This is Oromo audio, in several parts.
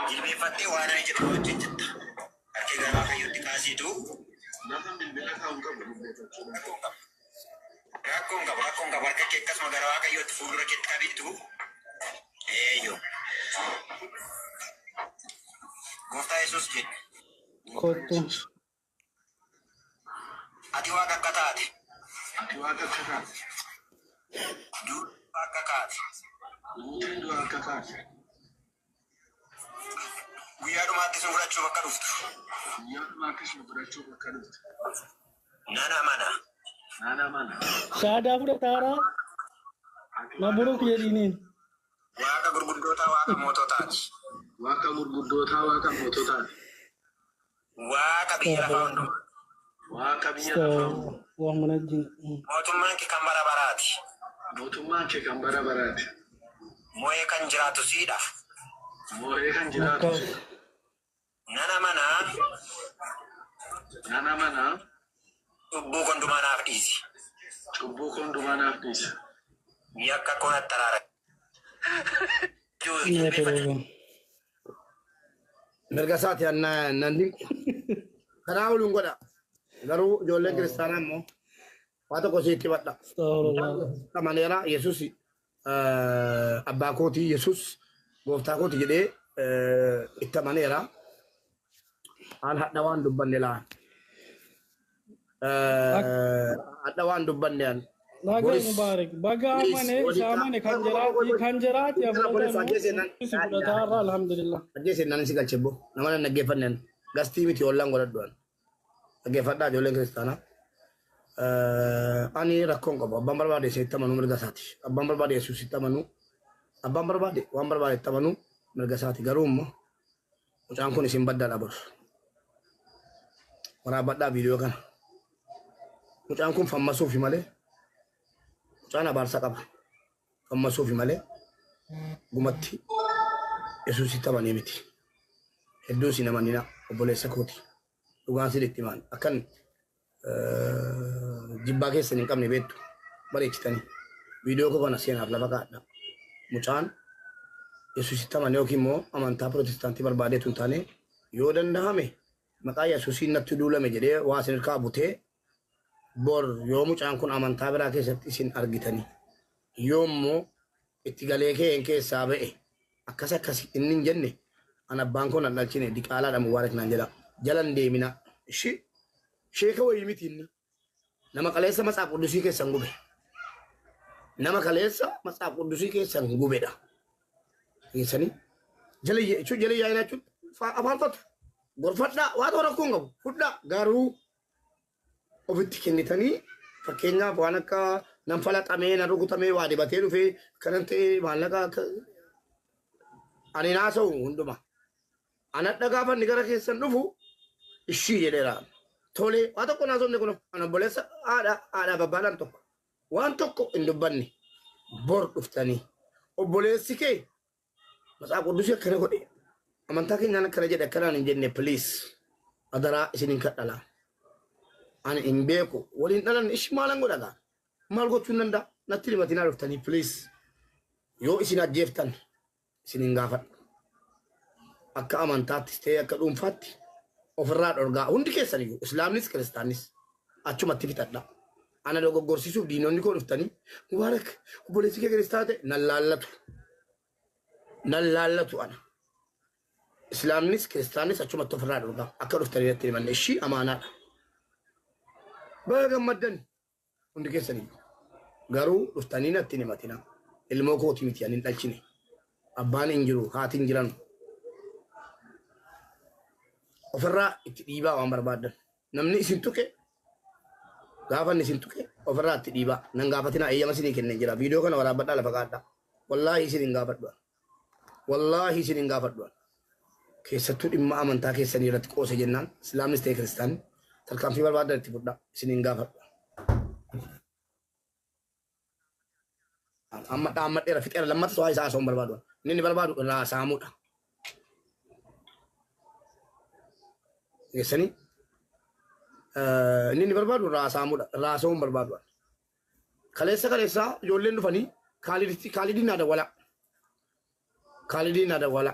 Jilbeeffattee waan ani jedhu wajjin jirta. Harki garaa fayyuutti kaasiitu. Nafan bilbila kaa'uun qabu. Rakkoon qaba harka kee akkasuma gara waaqayyootti fuuldura keetti qabiitu. Eeyyoo. Gooftaa Yesuus jedhu. Kottu. Ati waaqa akka taate. Duudhu akka kaate. Guyyaa dhumaatti sun fudhachuuf akka dhuftu. Nana mana. Shaadaa fudhataara. Na buruk jedhiniin. Waaqa gurguddootaa waaqa moototaati. Waaqa moototaati. Waaqa biyya lafaa hundumaa. Waan mana jin. Mootummaan kee kan bara baraati. Moo'ee kan jiraatu siidhaaf. Nana mana. Cubbuu kondumaa naaf dhiisi. Yakka koonatti araara. Mirga isaati nanni karaa oluun godha. Garuu ijoolleen kiristaanaa immoo waa tokko sitti badha. Amaneera Yesuus abbaa kootii Yesuus gooftaa kooti jedhee itti amaneera. Aan hadha waan dubbanne laan. Hadha waan dubbanne aan. Nagaa Mubaarak. Baga amane saamane kan jiraati fudhataara alhamdulillah. Ajjeeseen naan si galchebbo nama naggeeffanneen gastii miti ollaan godhadhuan. Naggeeffadhaa ijoolleen kiristaanaa. Ani rakkoon qabu abbaan barbaade sitti amanuu mirga isaati. Abbaan barbaade Yesuus sitti amanuu. Abbaan barbaade waan barbaade itti amanuu mirga isaati. Garuu immoo mucaan kun isin baddaadha bor. Waraabadhaa viidiyoo kana. Mucaan kun fammasuufi malee. Mucaan abaarsa qaba. Fammasuufi malee. Gumatti Yesuus sitti amanee miti. Hedduu si namanina obboleessa kooti. Dhugaan sitti himaan akkan jibbaa keessan hin qabne beektu bareechitanii viidiyoo koo kana seenaaf lafa kaa'adha. Mucaan Yesuusitti amanee yookiin immoo amantaa Pirotestaantii barbaadeetu hin taane yoo danda'ame maqaa Yesuusiin natti duulame jedhee waa isin hirkaa butee bor yoo mucaan kun amantaa biraa keessatti isin argitanii yoo immoo itti galee kee keessaa ba'e akkas inni hin jenne an abbaan kun an dhalchine diqaalaadha Mubaarak naan jedha jalan deemina sheeka wayii miti inni nama kaleessa matsaaf quddusii keessan gube nama kaleessa matsaaf quddusii keessan gubedha keessanii jalayyaa jechuun afaanfatu gorfadhaa waa ta'u rakkoon qabu fudhaa garuu ofitti kennitanii fakkeenyaaf waan akka nan falaxamee nan rukutamee waa dibatee dhufee kanan ta'ee maallaqa ani naasa'u hunduma anadha gaafa inni gara keessan dhufu ishii jedheera tole waa tokko naasofne kun an obboleessa haadha babbaadhaan tokko waan tokko hin dubbanne bor dhuftanii obboleessi kee matsaaf quddusii akkana godhe amantaa keenyaan akkana jedhe akkanaan hin jenne piliis adaraa isiniin kadhalaa. Ani hin beeku waliin dhalan ishi maalan godhagaa maal gochuun danda'a natti himatinaa dhuftanii piliis yoo isin ajjeeftan isin hin gaafadhu akka amantaattis ta'ee akka dhuunfaatti ofirraa dhorgaa hundi keessan iyyuu islaamnis kiristaanis achumatti fixadha ana dogoggorsiisuuf diinonni koo dhuftanii Mubaarak obboleessi kee kiristaana ta'e nan laallatu ana islaamnis kiristaanis achumatti ofirraa dhorgaa akka dhuftanii natti himanne ishii amaanaadha. Baga gammaddan hundi keessanii garuu dhuftanii natti himatina ilmoo kooti miti ani hin dhalchine abbaan hin jiru haati hin jiran ofirraa itti dhiibaa waan barbaaddan namni isin tuqe gaafa inni isin tuqe ofirraa itti dhiibaa nan gaafatina eeyyama isinii kenneen jira viidiyoo kana waraabadhaa lafa kaadhaa wallaahi isin hin gaafadhuan keessattuu dhimma amantaa keessanii irratti qoose jennaan islaamnis ta'e kiristaanni tarkaanfii barbaadan itti fudhaa isin hin gaafadhu. Amma dhaammadheera fixeera lammata waa isaa osoo hin barbaadu inni barbaadu irraa saamuudha. Geessanii inni barbaadu irraa saamuudha irraa osoo hin barbaadu. Kaleessa ijoolleen dhufanii kaalidiin na dawwala.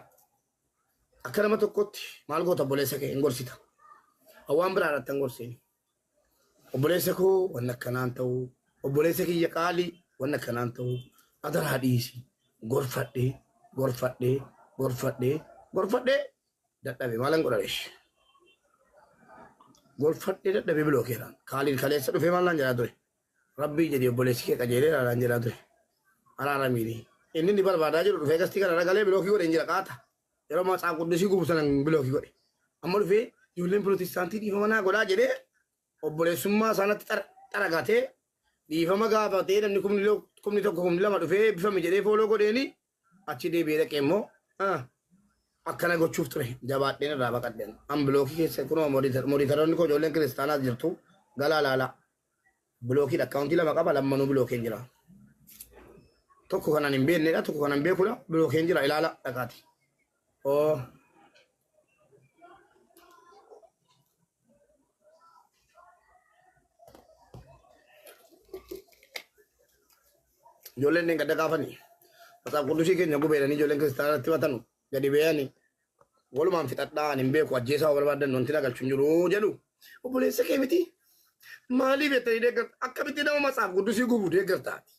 akkanama tokkotti maal goota obboleessa kee hin gorsita. Awwaan biraa irratti hin gorsiin. Obboleessa koo wanna akkanaan ta'uu obboleessa kiyya qaalii wanna akkanaan ta'uu adaraa dhiisi gorfadhee dadhabe maalan godhareesh. Gorfadhee dadhabe bilookeeraan qaaliin kaleessa dhufee maalaan jedhaa ture. Rabbii jedhee obboleessi kee qajeelee ilaalaan jedhaa ture. Araaramiini. Inni ni barbaadaa jiru dhufee gastii kana ragalee bilookii godhe hin jira qaata. Yeroo Matsaaf Qudusii gubu sanan bilookii godhe. Amma dhufee ijoolleen pirootestaantii dhiifama naa godhaa jedhee obboleessummaa isaanitti xaragatee dhiifama gaafatee namni kumni tokko kumni lama dhufee eebbifame jedhee fooloo godheeni achi deebi'ee dhaqee immoo akkana gochuuf ture jabaadheen irraa baqadheen. An bilookii keessa kunoo mooditaroonni koo ijoolleen kiristaanaas jirtu galaa laalaa. Bilookii akkaawuntii lama qaba lammanuu bilookeen jira. Tokko kanan hin beeknedha tokko kanan beekudha bilookeen jira ilaala dhaqaati. Ijoolleen ni gadda kaafanii Matsaaf Qudusii keenya gubeedhanii ijoolleen kiristaanatti watanu gadi beeyanii walumaan fixadhaan hin beeku ajjeesaa barbaadan wanti nagalchu hin jiru jedhu obboleessa kee miti maaliif jettanii deeggarta akkamitti nama Matsaaf Qudusii gubuu deeggartaati.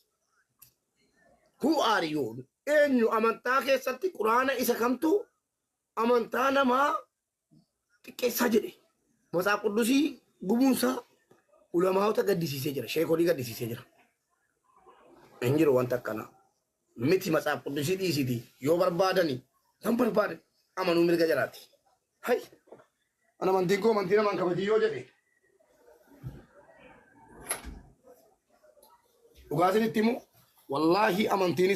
Who are you? Eenyu amantaa keessatti quraana isa kamtu amantaa namaa xiqqeessaa jedhe Matsaaf Qudusii gubuunsaa ulamaa'ota gaddisiisee jira sheekolii gaddisiisee jira. Injiru wanta kana miti Matsaaf Qudusii dhiisiti yoo barbaadani kan barbaadan amanuu mirga jiraati. Hai ana amantiin koo amantii namaan kabajii yoo jedhe dhugaatiin itti immoo wallahi amantiin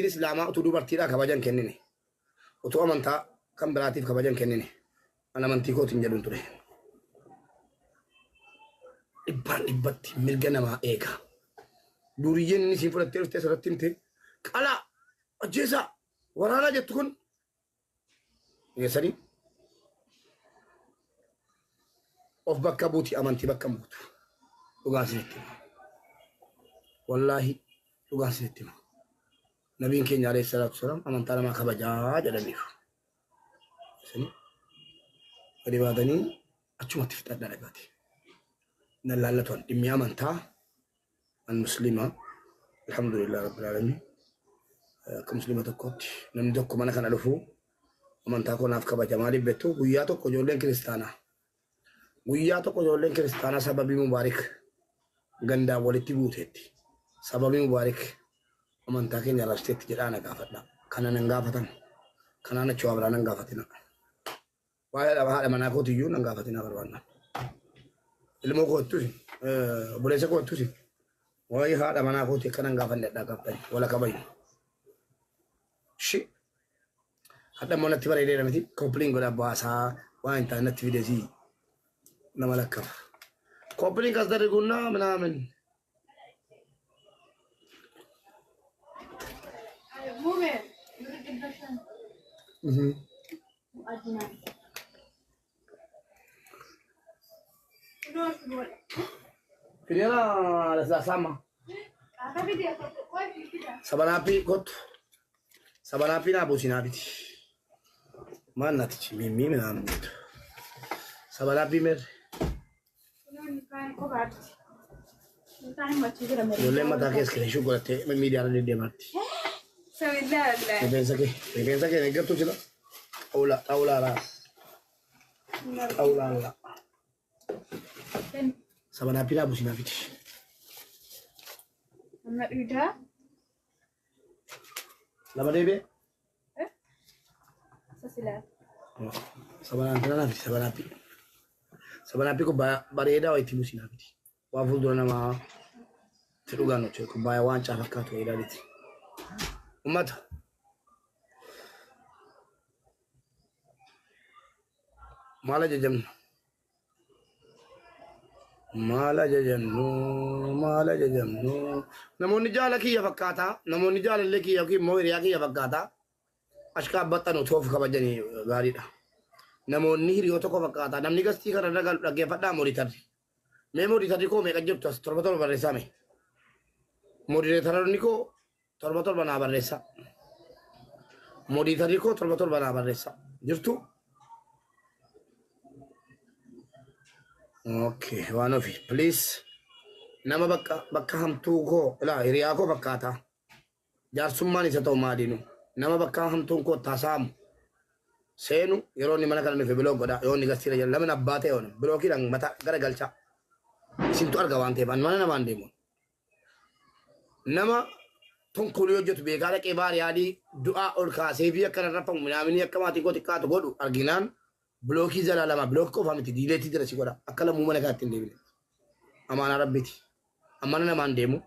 islaamaa utuu dubartiidhaa kabajan kennine utuu amantaa kan biraatiif kabajan kennine ana amantii kootiin jedhuun ture. Dhibbaan dhibbatti mirga namaa eega. Duriyyeen inni siin fudhattee dhuftee asirratti himte qalaa ajjeesaa waraanaa jettu kun geessanii of bakka buuti amantii bakka buutu dhugaan sinitti hima. Wallaahi dhugaan sinitti hima. Nabiin keenya alayhi salaatu wasalaam amantaa namaa kabajaa jedhaniiru. Gadi baatanii achumatti fixadhaa dhagaati. Nallaalatuan dhimmi amantaa an muslima alhamdulillah rabbil alamin akka muslima tokkotti namni tokko mana kana dhufu amantaa koo naaf kabaja maaliif beektu guyyaa tokko ijoolleen kiristaanaa sababii mubaarik gandaan walitti buuteetti sababii mubaarik amantaa keenya rabsteetti jedhaa na gaafadha kana nan gaafatan kanaan achi waa biraa nan gaafatina waa'ee haadha manaa kootiyyuu nan gaafatina barbaanna. Ilmoo kootusi obboleessa kootusi waa'ee haadha manaa kooti akkanan gaafannedhaa qabdan wala kabayu. Shi hadda immoo natti bareedeera miti kooppiliin godha baasaa waan hin taane natti fideesii nama lakkafa. Kooppiliin kas dargunnaa minaamin. Fidela la sama. Sabanapi kotu. Sabanapi na busina biti. Mana tichi mimi na mtu. Sabanapi mer. Yole mata ke skre shu gorate me media le de marti. Me pensa que ne gato chila. Aula la. Sabanapi na busina biti. Anak Ida? Lama debe? Sasilat. Sabanapi. Sabanapi ko bareda wa iti busina biti. Wa fuldura nama tidugano che ko baya wancha fakkaatu edaliti. Ummata. Mala jajamna. Mala jajamnu. Namoonni jaala kiyya fakkaata. Namoonni jaalallee kiyya yookiin immoo hiriyaa kiyya fakkaata. Ashkaa baxxanu toof kabajanii gaariidha. Namoonni hiriyoo tokko fakkaata. Namni gastii kana dhaggeeffadhaa mooditarri. Mee mooditarri koo meeqa jirtu as torba barreessaa mee. Mooditarri koo torba naa barreessa. Mooditarii koo torba naa barreessa. Jirtu? Okay, waan ofii. Please. Nama bakka hamtuu koo ilaa hiriyaa koo fakkaata. Jaarsummaan isa ta'u maadinu. Nama bakka hamtuun koo taasaamu. Seenu yeroo inni mana kana nufi biloo godha. Yoo inni garsiira jira. Lamni abbaa ta'e oona. Biloo kiidhaan mata gara galcha. Isintu arga waan ta'eef mana namaan deemu. Nama tonkolii hojjetu beekaa dhaqee baariyaadii du'aa ol kaasee fi akka rarrafamu minaaminii akka maatii koo xiqqaatu godhu arginaan bilookii jala lama bilookii qofaa miti diileetii jira si godha akka lammuu mana kaatti hin deebine. Amaanaa rabbiiti. Amana namaan deemu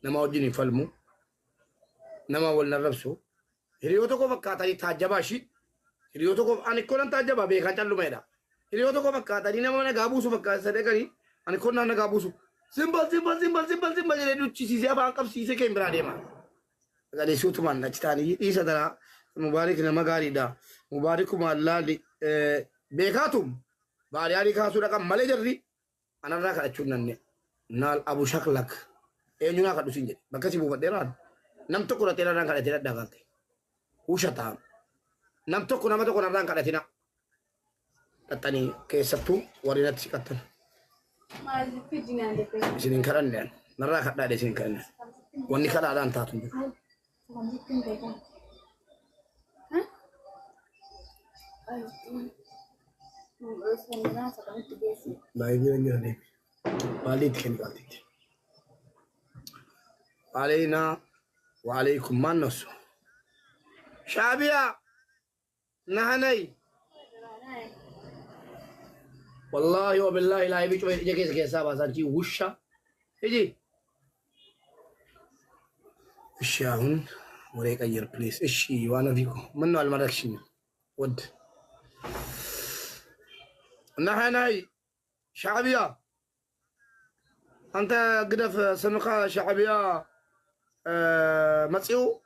nama wajjin hin falmu nama wal narrabsu hiriyoota koo fakkaatanii taajjabaa ishii hiriyoota koo ani konan taajjabaa beekaan callumeedha. Hiriyoota koo fakkaatanii nama nagaa buusu fakkaata sadaqanii ani konnaan nagaa buusu. Simbal jedhee duchisiisee afaan qabsiisee keen biraa deema. Gadi suutumaan achi ta'anii dhiisa tanaa mubaarik nama gaariidha. Mubaarikumaan laalli beekaatum baariyaanii kaasuu dhaqan malee jarri anarraa kadhachuun nanne naal abu shaklak eenyunaa kadhusin jedhe bakka si buufadheeraan nam tokko na teerarraan kadhatee dhadhaa galte. Usha ta'am nam tokko nama tokko narraan kadhatina dhaxxanii keessattuu warri natti siqattan. Isinin kadhanneen narraa kadhaadhe isin kadhanne wanni kadhaadhaan taatu jiru. Baay'ee jira deemi. Baay'ee itti kenni qabdi. علينا وعليكم ما النص شعبية نهني والله وبالله لا يبيش جكيس كيسابا سانتي وشا يجي الشاهن وريك أجر بليس إشي وانا فيكم منو المركشين ود نهني شعبية أنت قدف سنقا شعبية مسيو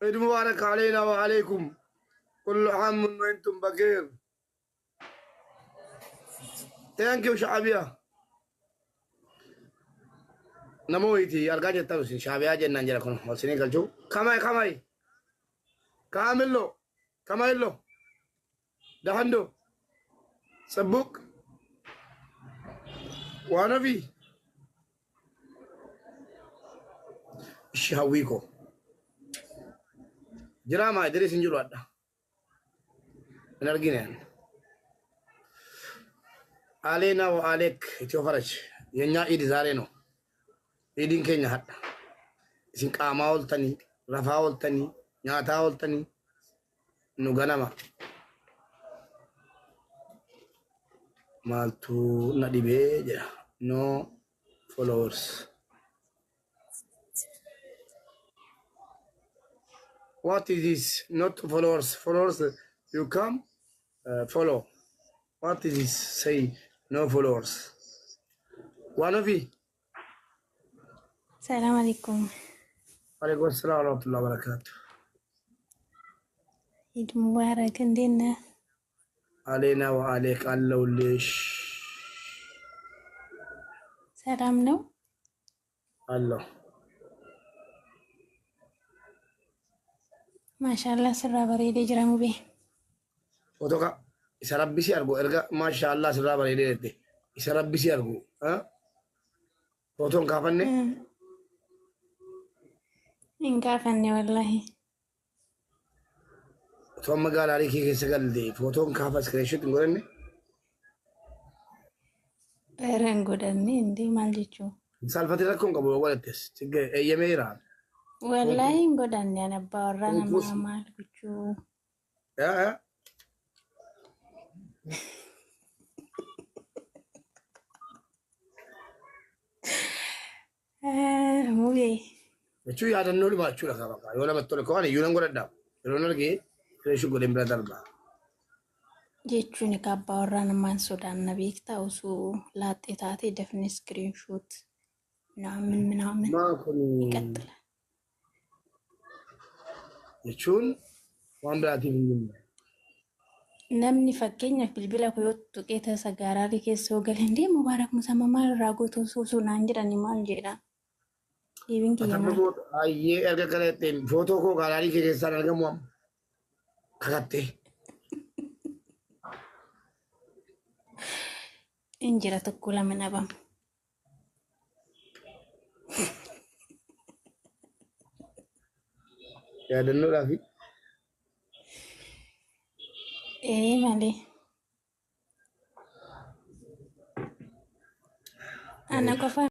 عيد مبارك علينا وعليكم كل عام وانتم بخير ثانك يو شعبية نمويتي أرجع تروسين شعبية جنان جركون وسيني كلجو كماي كاملو دهندو سبوك وانا في شهويكو جرام إدريس إنجلو أدا نرجعين علينا وعليك تفرج ينيا إيد زارينو إيدين كينيا حتى إسنك أماول تاني رفاول تاني ناتاول تاني نغنما مالتو نديبه no followers. What is this? Not followers. Followers, you come, follow. What is this? Say no followers. One of you. السلام عليكم. عليكم السلام ورحمة الله وبركاته. عيد مبارك عندنا. علينا وعليك الله ليش. سلام نو. الله. ما شاء الله سر بريد يجرموا به. وتوقع يسرب بيسي أرجو إرجع ما شاء الله سر بريد يدي يسرب بيسي أرجو ها. وتوقع كافني. إن كافني والله. ثم قال عليك كيس قال دي فوتون كافس كريشت نقولني. رنقودني إندي مالجيشو. سالفتي لكم قبل ولدتس تيجي أيام إيران. والله نقودني أنا بورنا ما مالجيشو. يا مو بيه. شو يا رنولي ما شو لك بقى ولا بتقول كواني يونان قرد دام يونان لقي كريشو قدام برادر با. jechuun kabbaa warraa namaan sodaanna beektaa osoo laaxxee taatee dafne iskiriinshoot minaamin ما كوني iqaxxila. يشون وان براتي من Namni fakkeenyaaf bilbila koo yoo tuqee tasa gaaraarii keessa yoo galeen deemu mubaarak musamma maal irraa gootu osoo naan jedhani maal jedha. Deebiin kiyya maal? أتبع أيه أرجع كريتين فوتو كو غالاري كي جسنا أرجع موام kakattee Injira tokko lama nabam. yaadannoodhaafi Malee. Ana qofa